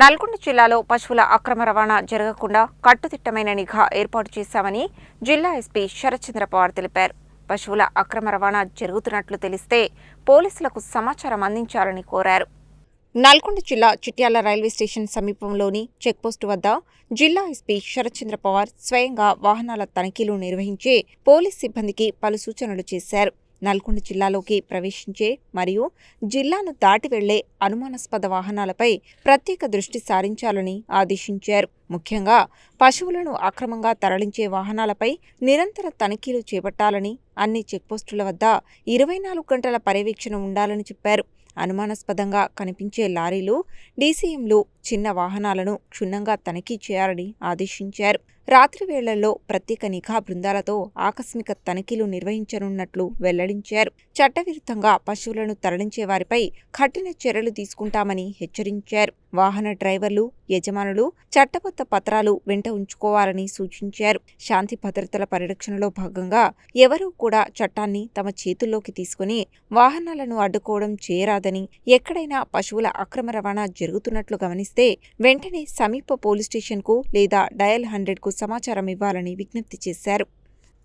నల్గొండ జిల్లాలో పశువుల అక్రమ రవాణా జరగకుండా కట్టుదిట్టమైన నిఘా ఏర్పాటు చేశామని జిల్లా ఎస్పీ శరత్చంద్ర పవార్ తెలిపారు. పశువుల అక్రమ రవాణా జరుగుతున్నట్లు తెలిస్తే పోలీసులకు సమాచారం అందించాలని కోరారు. నల్గొండ జిల్లా చిట్యాల రైల్వే స్టేషన్ సమీపంలోని చెక్పోస్టు వద్ద జిల్లా ఎస్పీ శరత్చంద్ర పవార్ స్వయంగా వాహనాల తనిఖీలు నిర్వహించి పోలీస్ సిబ్బందికి పలు సూచనలు చేశారు. నల్గొండ జిల్లాలోకి ప్రవేశించే మరియు జిల్లాను దాటి వెళ్లే అనుమానాస్పద వాహనాలపై ప్రత్యేక దృష్టి సారించాలని ఆదేశించారు. ముఖ్యంగా పశువులను అక్రమంగా తరలించే వాహనాలపై నిరంతర తనిఖీలు చేపట్టాలని, అన్ని చెక్పోస్టుల వద్ద 24 గంటల పర్యవేక్షణ ఉండాలని చెప్పారు. అనుమానాస్పదంగా కనిపించే లారీలు, డీసీఎంలు, చిన్న వాహనాలను క్షుణ్ణంగా తనిఖీ చేయాలని ఆదేశించారు. రాత్రి వేళల్లో ప్రత్యేక నిఘా బృందాలతో ఆకస్మిక తనిఖీలు నిర్వహించనున్నట్లు వెల్లడించారు. చట్టవిరుద్ధంగా పశువులను తరలించే వారిపై కఠిన చర్యలు తీసుకుంటామని హెచ్చరించారు. వాహన డ్రైవర్లు, యజమానులు చట్టబద్ధ పత్రాలు వెంట ఉంచుకోవాలని సూచించారు. శాంతి భద్రతల పరిరక్షణలో భాగంగా ఎవరూ కూడా చట్టాన్ని తమ చేతుల్లోకి తీసుకుని వాహనాలను అడ్డుకోవడం చేయరాదని, ఎక్కడైనా పశువుల అక్రమ రవాణా జరుగుతున్నట్లు గమనిస్తే వెంటనే సమీప పోలీస్ స్టేషన్కు లేదా డయల్ 100కు సమాచారం ఇవ్వాలని విజ్ఞప్తి చేశారు.